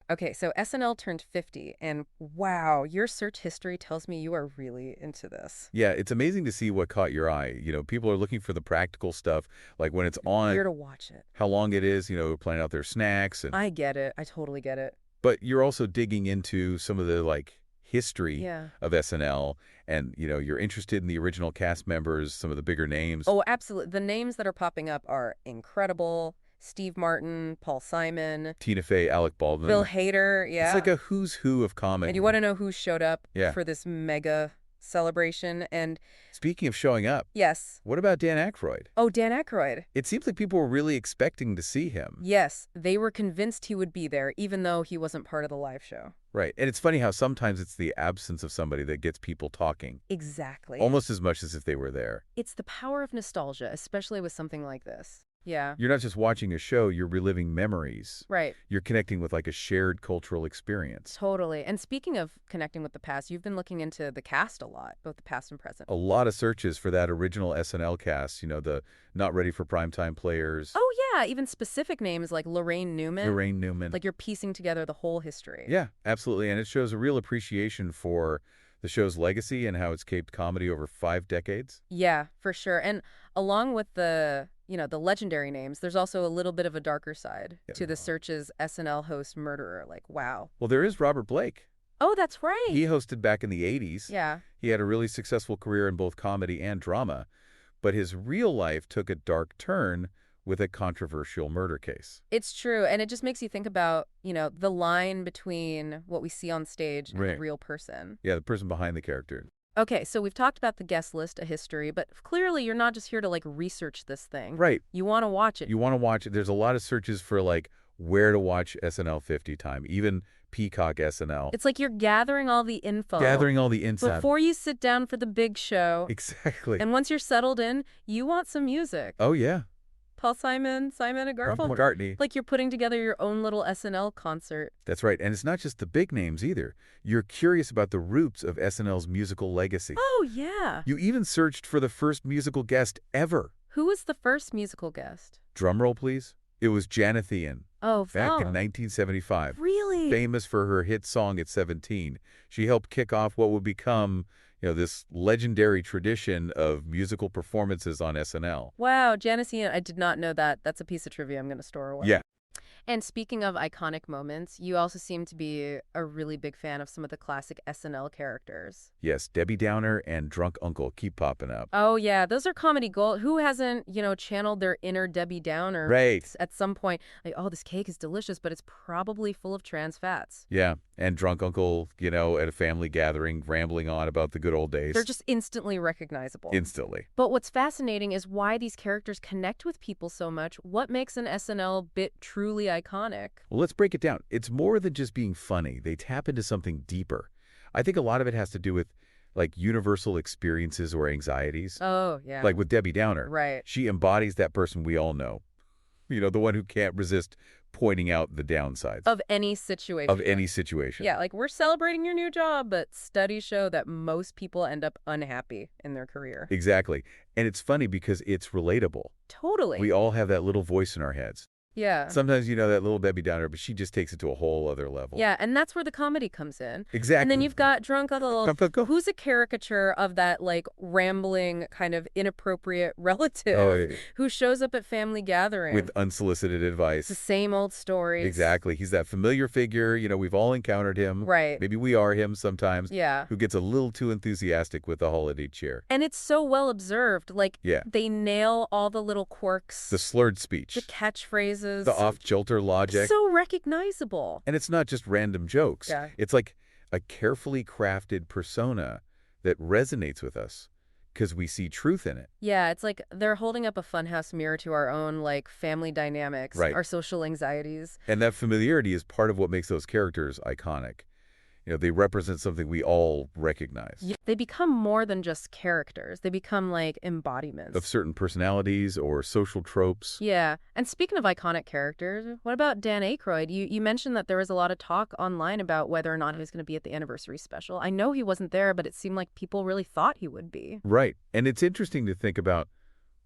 Okay, so SNL turned 50, and wow, your search history tells me you are really into this. Yeah, it's amazing to see what caught your eye. People are looking for the practical stuff, like when it's on, Here to watch it. how long it is, planning out their snacks and I get it. I totally get it. but you're also digging into some of the like history Yeah. of SNL and you're interested in the original cast members, some of the bigger names. Oh, absolutely. The names that are popping up are incredible. Steve Martin, Paul Simon, Tina Fey, Alec Baldwin. Bill Hader, It's like yeah. a who's who of And comedy. you want to know who showed up Yeah. for this mega celebration? And Speaking of showing up, yes. what about Dan Aykroyd? Oh, Dan Aykroyd. It seems like people were really expecting to see him. Yes, they were convinced he would be there, even though he wasn't part of the live show. Right. And it's funny how sometimes it's the absence of somebody that gets people talking. Exactly. Almost as much as if they were there. It's the power of nostalgia, especially with something like this. Yeah. You're not just watching a show, you're reliving memories. Right. You're connecting with like a shared cultural experience. Totally. And speaking of connecting with the past, you've been looking into the cast a lot, both the past and present. A lot of searches for that original SNL cast, the not ready for primetime players. Oh, yeah. Even specific names like Lorraine Newman. Lorraine Newman. Like you're piecing together the whole history. Yeah, absolutely. And it shows a real appreciation for the show's legacy and how it's caped comedy over 5 decades. Yeah, for sure. And along with the legendary names, there's also a little bit of a darker side to the search's SNL host murderer. Like, wow. Well, there is Robert Blake. Oh, that's right. He hosted back in the 80s. Yeah. He had a really successful career in both comedy and drama, but his real life took a dark turn with a controversial murder case. It's true. And it just makes you think about, the line between what we see on stage and the Right. real person. Yeah, the person behind the character. Okay, so we've talked about the guest list, a history, but clearly you're not just here to research this thing. Right. You want to watch it. You want to watch it. There's a lot of searches for like where to watch SNL 50 time, even Peacock SNL. It's like you're gathering all the info. Gathering all the insight. Before you sit down for the big show. Exactly. And once you're settled in, you want some music. Oh, yeah. Paul Simon, Simon and Garfunkel. McCartney. Like you're putting together your own little SNL concert. That's right. And it's not just the big names either. You're curious about the roots of SNL's musical legacy. Oh, yeah. You even searched for the first musical guest ever. Who was the first musical guest? Drum roll, please. It was Janet Ian. Oh, Back in 1975. Really? Famous for her hit song at 17. She helped kick off what would become, this legendary tradition of musical performances on SNL. Wow, Janice Ian, I did not know that. That's a piece of trivia I'm going to store away. Yeah. And speaking of iconic moments, you also seem to be a really big fan of some of the classic SNL characters. Yes, Debbie Downer and Drunk Uncle keep popping up. Oh, yeah, those are comedy gold. Who hasn't, channeled their inner Debbie Downer Right. at some point? Like, oh, this cake is delicious, but it's probably full of trans fats. Yeah, and Drunk Uncle, at a family gathering, rambling on about the good old days. They're just instantly recognizable. Instantly. But what's fascinating is why these characters connect with people so much. What makes an SNL bit truly iconic? Well, let's break it down. It's more than just being funny. They tap into something deeper. I think a lot of it has to do with like universal experiences or anxieties. Oh, yeah. Like with Debbie Downer. Right. She embodies that person we all know. The one who can't resist pointing out the downsides. Of any situation. Of any situation. Yeah, like we're celebrating your new job, but studies show that most people end up unhappy in their career. Exactly. And it's funny because it's relatable. Totally. We all have that little voice in our heads. Yeah. Sometimes that little Debbie Downer, but she just takes it to a whole other level. Yeah, and that's where the comedy comes in. Exactly. And then you've got Drunk Uncle, Uncle. who's a caricature of that rambling kind of inappropriate relative who shows up at family gatherings. With unsolicited advice. It's the same old stories. Exactly. He's that familiar figure. We've all encountered him. Right. Maybe we are him sometimes. Yeah. Who gets a little too enthusiastic with the holiday cheer. And it's so well observed. Yeah. They nail all the little quirks. The slurred speech. The catchphrases. The off-kilter logic. So recognizable. And it's not just random jokes. Yeah. It's like a carefully crafted persona that resonates with us because we see truth in it. Yeah, it's like they're holding up a funhouse mirror to our own family dynamics, Right. our social anxieties. And that familiarity is part of what makes those characters iconic. They represent something we all recognize. Yeah, they become more than just characters. They become embodiments. Of certain personalities or social tropes. Yeah. And speaking of iconic characters, what about Dan Aykroyd? You mentioned that there was a lot of talk online about whether or not he was going to be at the anniversary special. I know he wasn't there, but it seemed like people really thought he would be. Right. And it's interesting to think about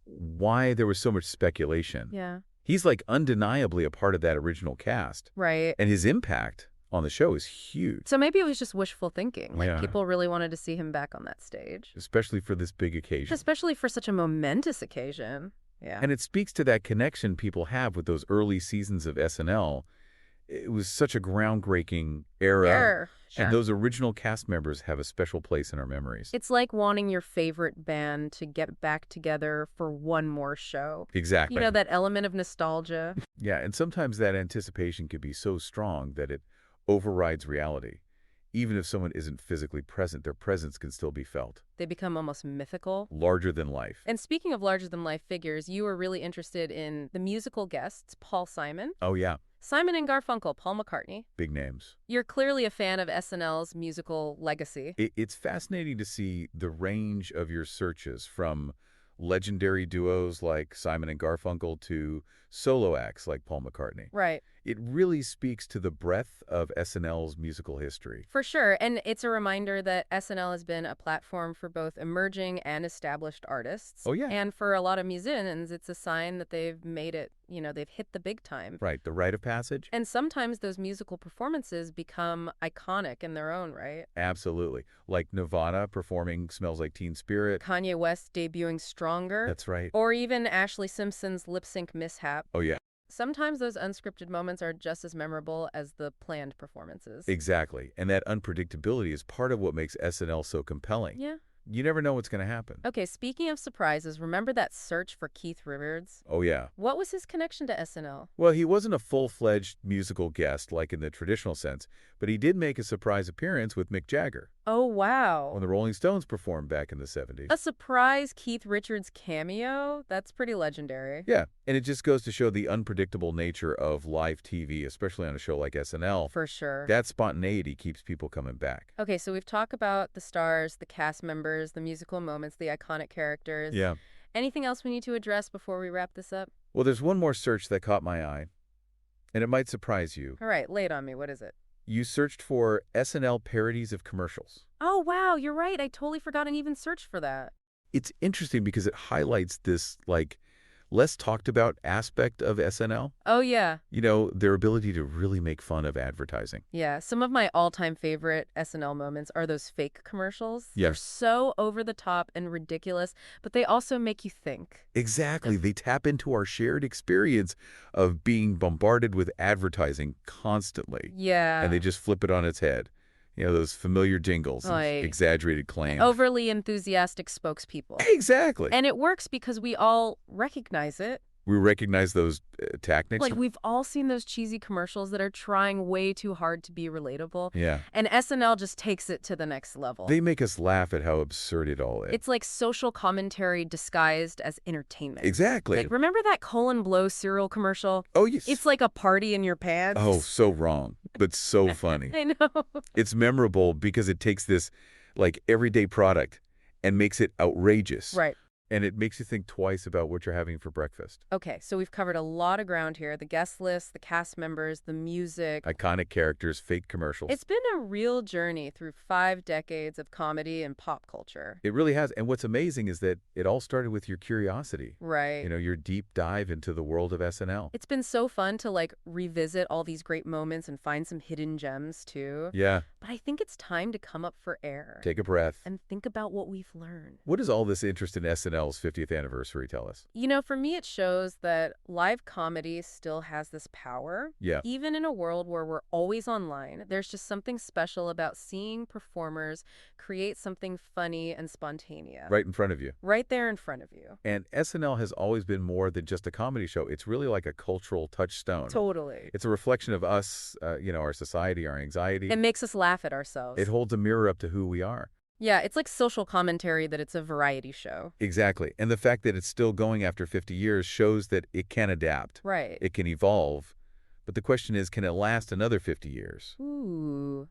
why there was so much speculation. Yeah. He's undeniably a part of that original cast. Right. And his impact on the show is huge. So maybe it was just wishful thinking. Like, Yeah. people really wanted to see him back on that stage. Especially for this big occasion. Especially for such a momentous occasion. Yeah. And it speaks to that connection people have with those early seasons of SNL. It was such a groundbreaking era. Sure. And those original cast members have a special place in our memories. It's like wanting your favorite band to get back together for one more show. Exactly. You know, that element of nostalgia. Yeah, and sometimes that anticipation can be so strong that it overrides reality. Even if someone isn't physically present, their presence can still be felt. They become almost mythical. Larger than life. And speaking of larger-than-life figures, you were really interested in the musical guests, Paul Simon. Oh, yeah. Simon and Garfunkel, Paul McCartney. Big names. You're clearly a fan of SNL's musical legacy. It's fascinating to see the range of your searches, from legendary duos like Simon and Garfunkel to solo acts like Paul McCartney. Right. It really speaks to the breadth of SNL's musical history. For sure. And it's a reminder that SNL has been a platform for both emerging and established artists. Oh, yeah. And for a lot of musicians, it's a sign that they've made it, they've hit the big time. Right, the rite of passage? And sometimes those musical performances become iconic in their own right. Absolutely. Like Nirvana performing Smells Like Teen Spirit. Kanye West debuting Stronger. That's right. Or even Ashley Simpson's lip sync mishap. Oh, yeah. Sometimes those unscripted moments are just as memorable as the planned performances. Exactly. And that unpredictability is part of what makes SNL so compelling. Yeah. You never know what's going to happen. Okay, speaking of surprises, remember that search for Keith Richards? Oh, yeah. What was his connection to SNL? Well, he wasn't a full-fledged musical guest like in the traditional sense, but he did make a surprise appearance with Mick Jagger Oh, wow. when the Rolling Stones performed back in the 70s. A surprise Keith Richards cameo? That's pretty legendary. Yeah, and it just goes to show the unpredictable nature of live TV, especially on a show like SNL. For sure. That spontaneity keeps people coming back. Okay, so we've talked about the stars, the cast members, the musical moments, the iconic characters. Yeah. Anything else we need to address before we wrap this up? Well, there's one more search that caught my eye, and it might surprise you. All right, lay it on me. What is it? You searched for SNL parodies of commercials. Oh, wow, you're right. I totally forgot and even searched for that. It's interesting because it highlights this, less talked about aspect of SNL. Oh, yeah. Their ability to really make fun of advertising. Yeah, some of my all-time favorite SNL moments are those fake commercials. Yeah. They're so over the top and ridiculous, but they also make you think. Exactly. They tap into our shared experience of being bombarded with advertising constantly. Yeah. And they just flip it on its head. Those familiar jingles, and Like exaggerated claims. overly enthusiastic spokespeople. Exactly. And it works because we all recognize it. We recognize those tactics. Like, we've all seen those cheesy commercials that are trying way too hard to be relatable. Yeah. And SNL just takes it to the next level. They make us laugh at how absurd it all is. It's like social commentary disguised as entertainment. Exactly. Like, remember that Colin Blow cereal commercial? Oh, yes. It's like a party in your pants. Oh, so wrong, but so funny. I know. It's memorable because it takes this, everyday product and makes it outrageous. Right. And it makes you think twice about what you're having for breakfast. Okay, so we've covered a lot of ground here. The guest list, the cast members, the music. Iconic characters, fake commercials. It's been a real journey through 5 decades of comedy and pop culture. It really has. And what's amazing is that it all started with your curiosity. Right. Your deep dive into the world of SNL. It's been so fun to revisit all these great moments and find some hidden gems too. Yeah. But I think it's time to come up for air. Take a breath. And think about what we've learned. What does all this interest in SNL's 50th anniversary tell us? For me, it shows that live comedy still has this power. Yeah. Even in a world where we're always online, there's just something special about seeing performers create something funny and spontaneous. Right in front of you. Right there in front of you. And SNL has always been more than just a comedy show. It's really like a cultural touchstone. Totally. It's a reflection of us, our society, our anxiety. It makes us laugh at ourselves. It holds a mirror up to who we are. Yeah, it's like social commentary that it's a variety show. Exactly. And the fact that it's still going after 50 years shows that it can adapt. Right. It can evolve. But the question is, can it last another 50 years? Ooh,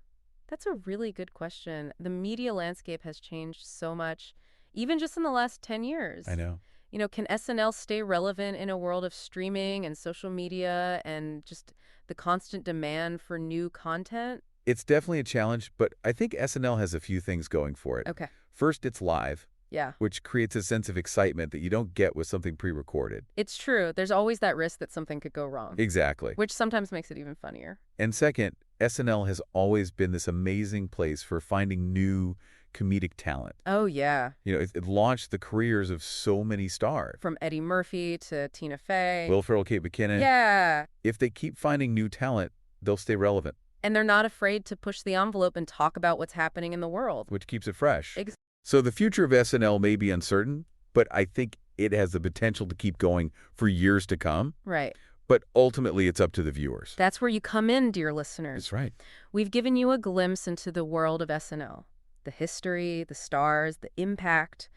that's a really good question. The media landscape has changed so much, even just in the last 10 years. I know. Can SNL stay relevant in a world of streaming and social media and just the constant demand for new content? It's definitely a challenge, but I think SNL has a few things going for it. Okay. First, it's live. Yeah. Which creates a sense of excitement that you don't get with something pre-recorded. It's true. There's always that risk that something could go wrong. Exactly. Which sometimes makes it even funnier. And second, SNL has always been this amazing place for finding new comedic talent. Oh, yeah. It launched the careers of so many stars. From Eddie Murphy to Tina Fey. Will Ferrell, Kate McKinnon. Yeah. If they keep finding new talent, they'll stay relevant. And they're not afraid to push the envelope and talk about what's happening in the world. Which keeps it fresh. Ex- So the future of SNL may be uncertain, but I think it has the potential to keep going for years to come. Right. But ultimately, it's up to the viewers. That's where you come in, dear listeners. That's right. We've given you a glimpse into the world of SNL. The history, the stars, the impact.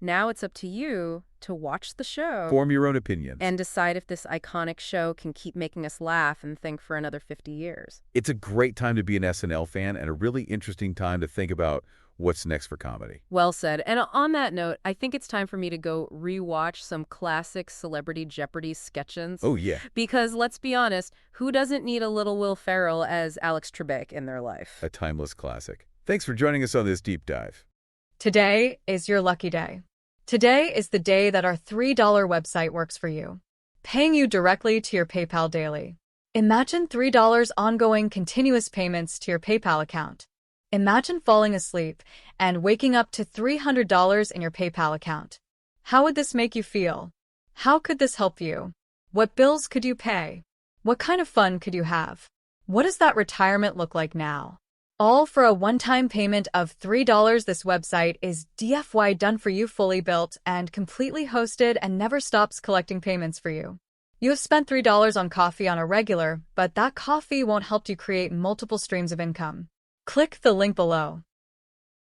Now it's up to you to watch the show. Form your own opinions. And decide if this iconic show can keep making us laugh and think for another 50 years. It's a great time to be an SNL fan and a really interesting time to think about what's next for comedy. Well said. And on that note, I think it's time for me to go rewatch some classic Celebrity Jeopardy sketches. Oh, yeah. Because let's be honest, who doesn't need a little Will Ferrell as Alex Trebek in their life? A timeless classic. Thanks for joining us on this deep dive. Today is your lucky day. Today is the day that our $3 website works for you, paying you directly to your PayPal daily. Imagine $3 ongoing continuous payments to your PayPal account. Imagine falling asleep and waking up to $300 in your PayPal account. How would this make you feel? How could this help you? What bills could you pay? What kind of fun could you have? What does that retirement look like now? All for a one-time payment of $3. This website is DFY done for you, fully built and completely hosted, and never stops collecting payments for you. You have spent $3 on coffee on a regular, but that coffee won't help you create multiple streams of income. Click the link below.